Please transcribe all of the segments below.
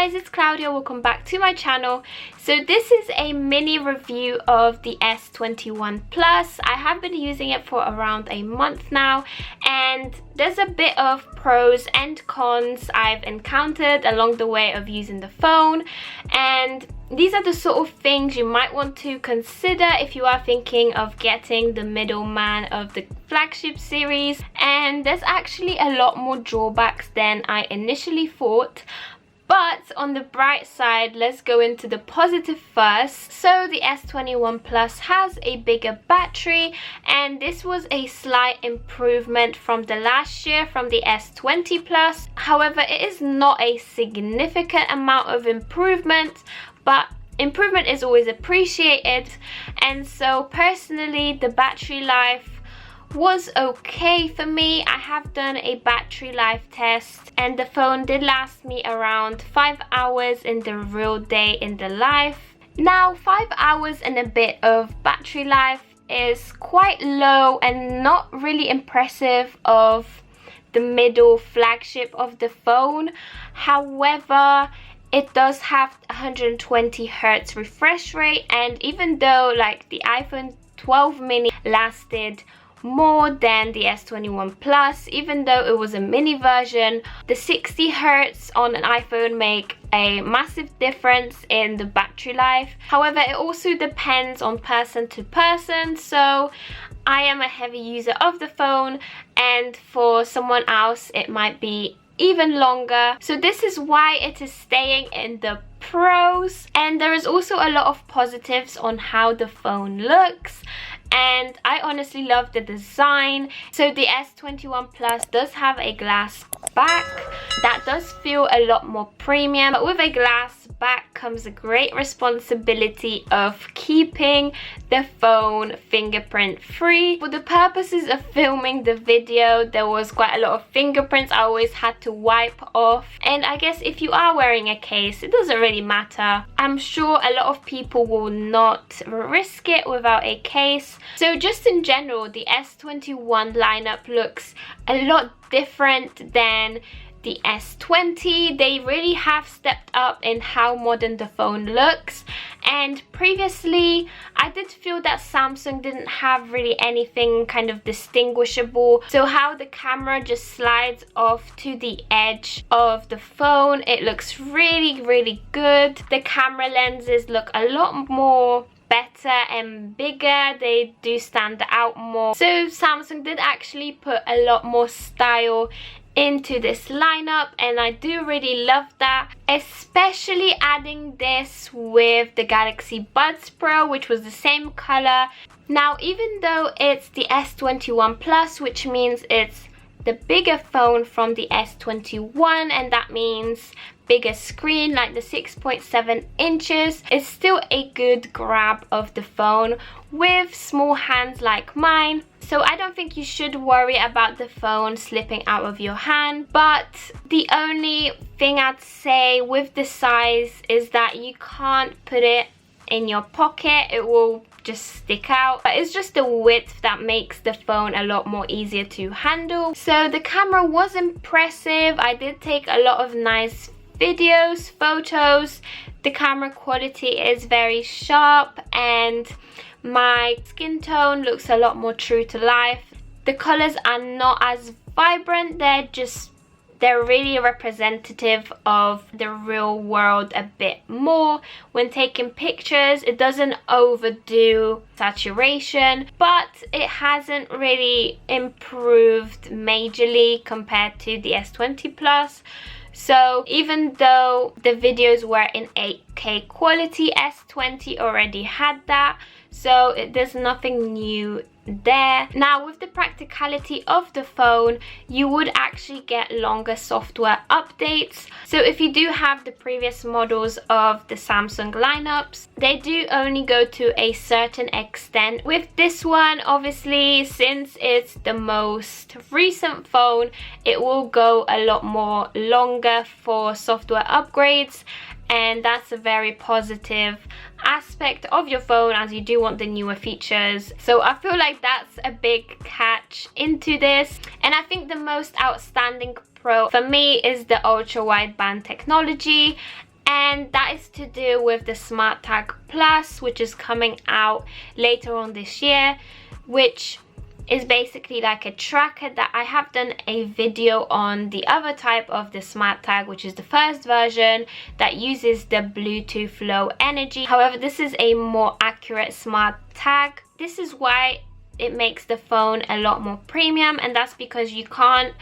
guys, it's Klaudia. Welcome back to my channel. So this is a mini review of the S21 Plus. I have been using it for around a month now, and there's a bit of pros and cons I've encountered along the way of using the phone, and these are the sort of things you might want to consider if you are thinking of getting the middleman of the Flagship series. And there's actually a lot more drawbacks than I initially thought. But on the bright side, let's go into the positive first. So the S21 Plus has a bigger battery, and this was a slight improvement from the last year from the S20 Plus. However, it is not a significant amount of improvement, but improvement is always appreciated. And so personally, the battery life was okay for me. I have done a battery life test, and the phone did last me around 5 hours in the real day in the life. Now 5 hours and a bit of battery life is quite low and not really impressive of the middle flagship of the phone. However, it does have 120 Hz refresh rate, and even though like the iPhone 12 mini lasted more than the S21 Plus, even though it was a mini version, the 60 Hz on an iPhone make a massive difference in the battery life. However, it also depends on person to person. So I am a heavy user of the phone, and for someone else it might be even longer. So this is why it is staying in the pros. And there is also a lot of positives on how the phone looks, and I honestly love the design. So the S21 Plus does have a glass back that does feel a lot more premium, but with a glass back comes a great responsibility of keeping the phone fingerprint free. For the purposes of filming the video, there was quite a lot of fingerprints I always had to wipe off, and I guess if you are wearing a case, it doesn't really matter. I'm sure a lot of people will not risk it without a case. So just in general, the S21 lineup looks a lot different than the S20. They really have stepped up in how modern the phone looks, and previously I did feel that Samsung didn't have really anything kind of distinguishable. So how the camera just slides off to the edge of the phone, it looks really good. The camera lenses look a lot more better and bigger. They do stand out more. So Samsung did actually put a lot more style into this lineup, and I do really love that, especially adding this with the Galaxy Buds Pro, which was the same color. Now even though it's the S21 Plus, which means it's the bigger phone from the S21, and that means bigger screen like the 6.7 inches, it's still a good grab of the phone with small hands like mine. So I don't think you should worry about the phone slipping out of your hand. But the only thing I'd say with the size is that you can't put it in your pocket, it will just stick out. But it's just the width that makes the phone a lot more easier to handle. So the camera was impressive. I did take a lot of nice videos, photos. The camera quality is very sharp, and my skin tone looks a lot more true to life. The colors are not as vibrant, they're really representative of the real world a bit more. When taking pictures, it doesn't overdo saturation, but it hasn't really improved majorly compared to the S20 Plus. So even though the videos were in 8K quality, S20 already had that, so there's nothing new there. Now with the practicality of the phone, you would actually get longer software updates. So if you do have the previous models of the Samsung lineups, they do only go to a certain extent. With this one, obviously, since it's the most recent phone, it will go a lot more longer for software upgrades, and that's a very positive aspect of your phone, as you do want the newer features. So I feel like that's a big catch into this. And I think the most outstanding pro for me is the ultra wideband technology. and that is to do with the SmartTag Plus, which is coming out later on this year, which is basically like a tracker that I have done a video on the other type of the SmartTag, which is the first version that uses the Bluetooth Low Energy. However, this is a more accurate SmartTag. This is why it makes the phone a lot more premium, and that's because you can't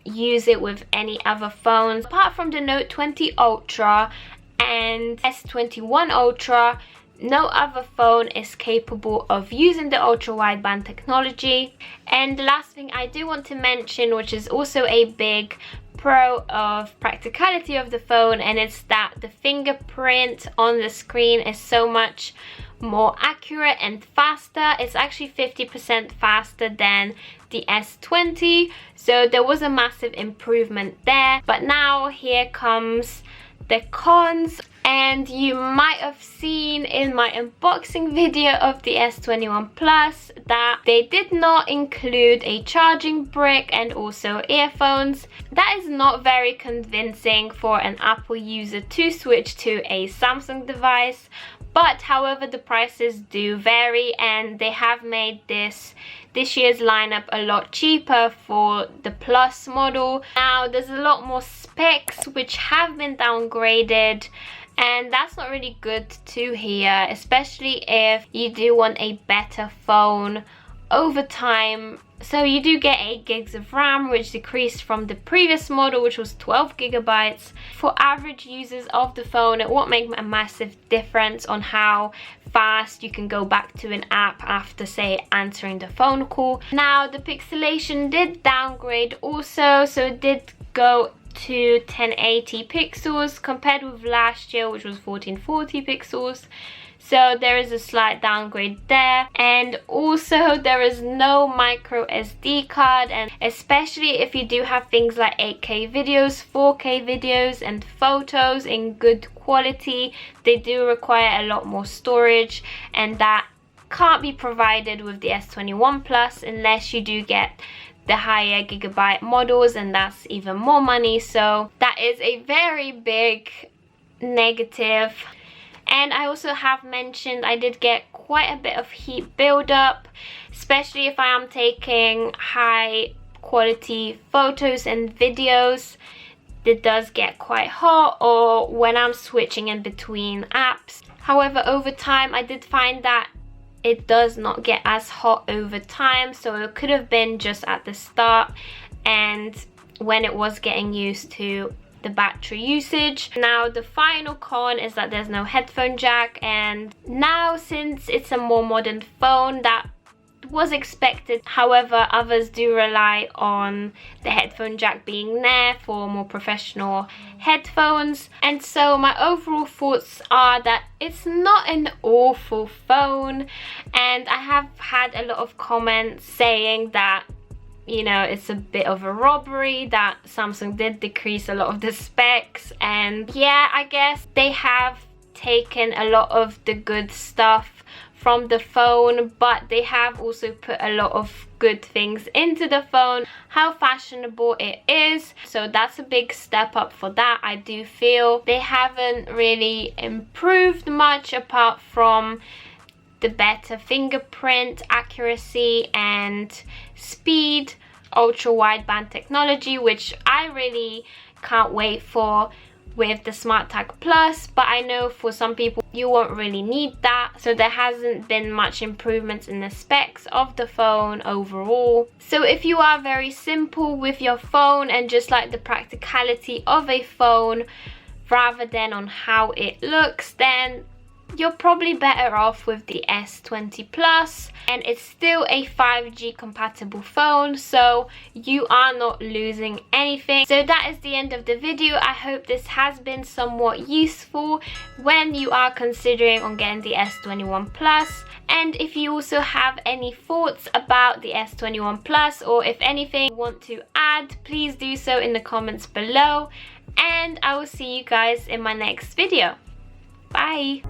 use it with any other phones. Apart from the Note 20 Ultra and S21 Ultra, no other phone is capable of using the ultra wideband technology. And the last thing I do want to mention, which is also a big pro of practicality of the phone, and it's that the fingerprint on the screen is so much more accurate and faster. It's actually 50% faster than the S20, so there was a massive improvement there. But now here comes the cons, and you might have seen in my unboxing video of the S21 Plus that they did not include a charging brick and also earphones. That is not very convincing for an Apple user to switch to a Samsung device. But however, the prices do vary, and they have made this year's lineup a lot cheaper for the Plus model. Now there's a lot more specs which have been downgraded, and that's not really good to hear, especially if you do want a better phone over time. So you do get 8 gigs of RAM, which decreased from the previous model, which was 12 gigabytes. For average users of the phone, it won't make a massive difference on how fast you can go back to an app after, say, answering the phone call. Now the pixelation did downgrade also, so it did go to 1080 pixels compared with last year, which was 1440 pixels. So there is a slight downgrade there, and also there is no micro SD card, and especially if you do have things like 8K videos, 4K videos and photos in good quality, they do require a lot more storage, and that can't be provided with the S21 Plus unless you do get the higher gigabyte models, and that's even more money. So that is a very big negative. And I also have mentioned I did get quite a bit of heat buildup, especially if I am taking high quality photos and videos. It does get quite hot, or when I'm switching in between apps. However, over time I did find that it does not get as hot over time, so it could have been just at the start and when it was getting used to the battery usage. Now the final con is that there's no headphone jack, and now since it's a more modern phone, that was expected. However, others do rely on the headphone jack being there for more professional headphones. And so my overall thoughts are that it's not an awful phone, and I have had a lot of comments saying that, you know, it's a bit of a robbery that Samsung did decrease a lot of the specs. And yeah, I guess they have taken a lot of the good stuff from the phone, but they have also put a lot of good things into the phone, how fashionable it is. So that's a big step up for that. I do feel they haven't really improved much apart from the better fingerprint accuracy and speed, ultra wideband technology, which I really can't wait for with the SmartTag Plus. But I know for some people you won't really need that, so there hasn't been much improvements in the specs of the phone overall. So if you are very simple with your phone and just like the practicality of a phone rather than on how it looks, then you're probably better off with the S20 Plus, and it's still a 5G compatible phone, so you are not losing anything. So that is the end of the video. I hope this has been somewhat useful when you are considering on getting the S21 Plus. And if you also have any thoughts about the S21 Plus, or if anything you want to add, please do so in the comments below, and I will see you guys in my next video. Bye!